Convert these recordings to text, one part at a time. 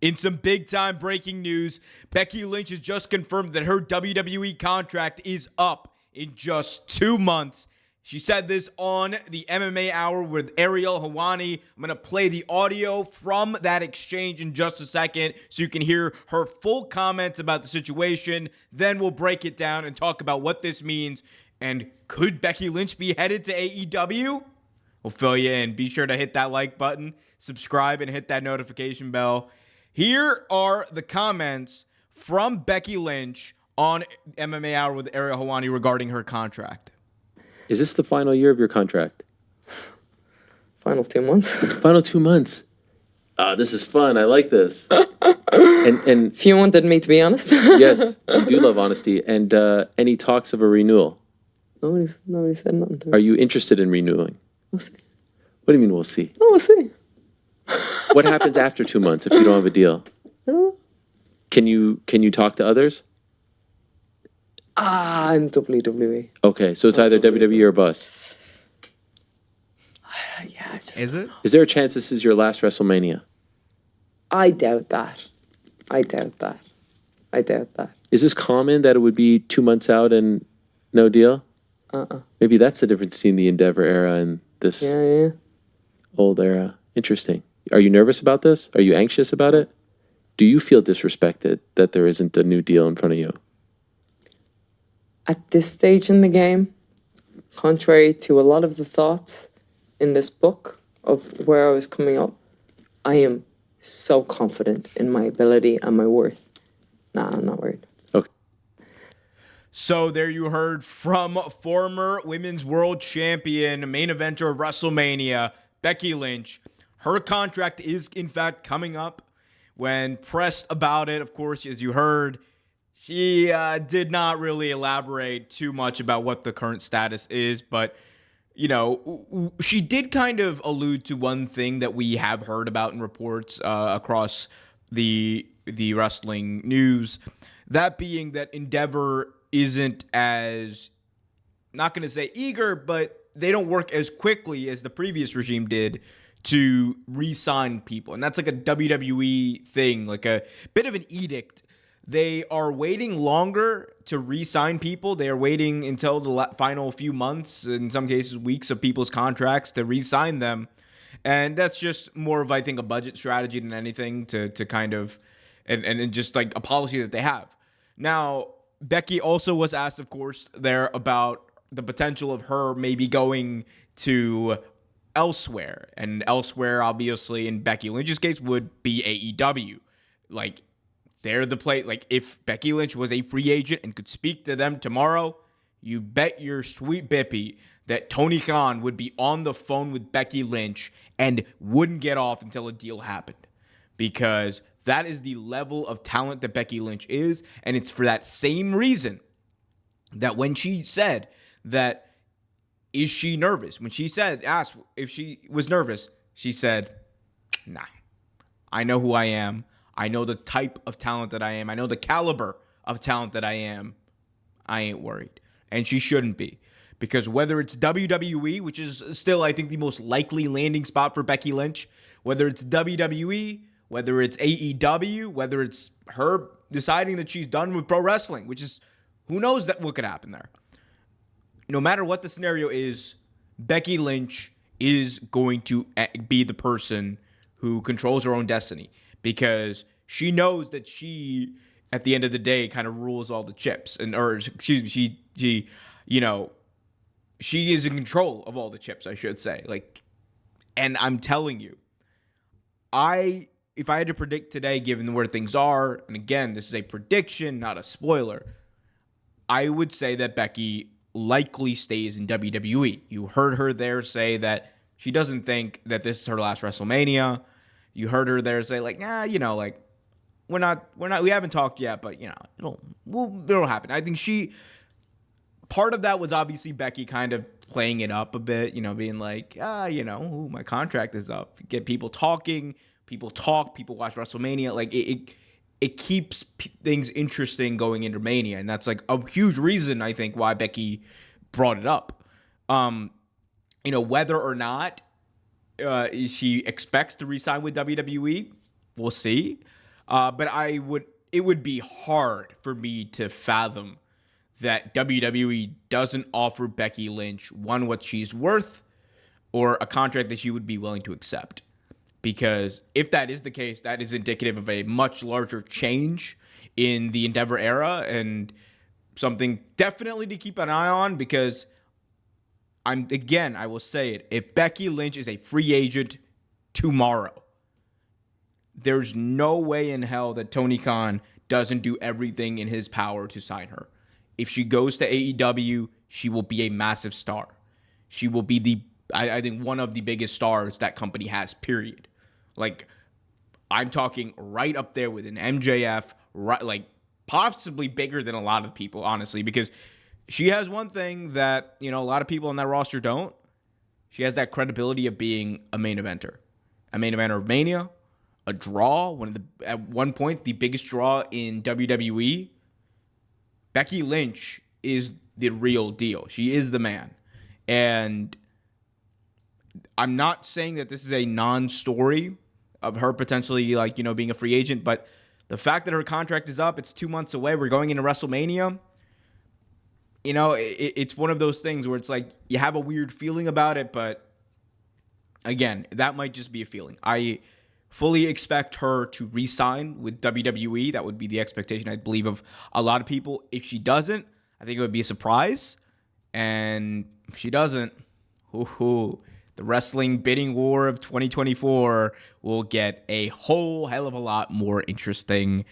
In some big-time breaking news, Becky Lynch has just confirmed that her WWE contract is up in just 2 months. She said this on the MMA Hour with Ariel Helwani. I'm going to play the audio from that exchange in just a second so you can hear her full comments about the situation. Then we'll break it down and talk about what this means. And could Becky Lynch be headed to AEW? We'll fill you in. Be sure to hit that like button, subscribe, and hit that notification bell. Here are the comments from Becky Lynch on MMA Hour with Ariel Helwani regarding her contract. Is this the final year of your contract? Final 2 months. Final 2 months. This is fun. I like this. And If you wanted me to be honest. yes, you do love honesty. And any talks of a renewal? Nobody said nothing to me. Are you interested in renewing? We'll see. What do you mean we'll see? Oh, we'll see. What happens after 2 months if you don't have a deal? I don't know. Can you talk to others? In WWE. Okay, so it's either WWE or bust. Yeah, it's just, Is it? Is there a chance this is your last WrestleMania? I doubt that. Is this common that it would be 2 months out and no deal? Maybe that's the difference between the Endeavor era and this Yeah. old era. Interesting. Are you nervous about this? Are you anxious about it? Do you feel disrespected that there isn't a new deal in front of you? At this stage in the game, contrary to a lot of the thoughts in this book of where I was coming up, I am so confident in my ability and my worth. Nah, I'm not worried. Okay. So there you heard from former Women's World Champion, main eventer of WrestleMania, Becky Lynch. Her contract is, in fact, coming up. When pressed about it, of course, as you heard, she did not really elaborate too much about what the current status is. But, you know, she did kind of allude to one thing that we have heard about in reports across the wrestling news. That being that Endeavor isn't as, not going to say eager, but they don't work as quickly as the previous regime did to re-sign people. And that's like a WWE thing, like a bit of an edict. They are waiting longer to re-sign people. They are waiting until the final few months, in some cases weeks, of people's contracts to re-sign them. And that's just more of, I think, a budget strategy than anything to kind of, and just like a policy that they have. Now, Becky also was asked, of course, there about the potential of her maybe going to elsewhere. And elsewhere, obviously, in Becky Lynch's case, would be AEW. Like, they're the play. Like, if Becky Lynch was a free agent and could speak to them tomorrow, you bet your sweet bippy that Tony Khan would be on the phone with Becky Lynch and wouldn't get off until a deal happened. Because that is the level of talent that Becky Lynch is. And it's for that same reason that when she said that, is she nervous? When she asked if she was nervous, she said, nah, I know who I am. I know the type of talent that I am. I know the caliber of talent that I am. I ain't worried. And she shouldn't be. Because whether it's WWE, which is still, I think, the most likely landing spot for Becky Lynch, whether it's WWE, whether it's AEW, whether it's her deciding that she's done with pro wrestling, which is, who knows what could happen there. No matter what the scenario is, Becky Lynch is going to be the person who controls her own destiny, because she knows that she, at the end of the day, kind of rules all the chips, she is in control of all the chips, I should say. Like, and I'm telling you, if I had to predict today, given where things are, and again, this is a prediction, not a spoiler, I would say that Becky likely stays in WWE. You heard her there say that she doesn't think that this is her last WrestleMania. You heard her there say like, we haven't talked yet, but it'll happen. I think part of that was obviously Becky kind of playing it up a bit, being like, my contract is up. Get people talking, people watch WrestleMania. Like it keeps things interesting going into Mania, and that's like a huge reason I think why Becky brought it up. Whether or not she expects to re-sign with WWE, we'll see. But it would be hard for me to fathom that WWE doesn't offer Becky Lynch, one, what she's worth, or a contract that she would be willing to accept. Because if that is the case, that is indicative of a much larger change in the Endeavor era, and something definitely to keep an eye on, because I will say it, if Becky Lynch is a free agent tomorrow, there's no way in hell that Tony Khan doesn't do everything in his power to sign her. If she goes to AEW, she will be a massive star. She will be I think one of the biggest stars that company has, period. Like, I'm talking right up there with an MJF, right, like possibly bigger than a lot of people, honestly, because she has one thing that, a lot of people on that roster don't. She has that credibility of being a main eventer of Mania, a draw, at one point, the biggest draw in WWE. Becky Lynch is the real deal. She is the man. And I'm not saying that this is a non-story of her potentially, being a free agent, but the fact that her contract is up, it's 2 months away, we're going into WrestleMania, it's one of those things where it's like you have a weird feeling about it, but again, that might just be a feeling. I fully expect her to re-sign with WWE. That would be the expectation, I believe, of a lot of people. If she doesn't, I think it would be a surprise. And if she doesn't, the wrestling bidding war of 2024 will get a whole hell of a lot more interesting.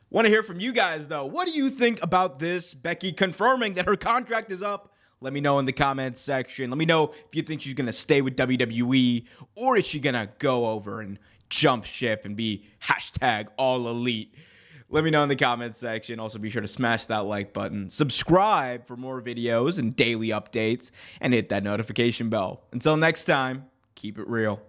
Want to hear from you guys, though. What do you think about this? Becky confirming that her contract is up. Let me know in the comments section. Let me know if you think she's going to stay with WWE, or is she going to go over and jump ship and be #all elite. Let me know in the comments section. Also, be sure to smash that like button, subscribe for more videos and daily updates, and hit that notification bell. Until next time, keep it real.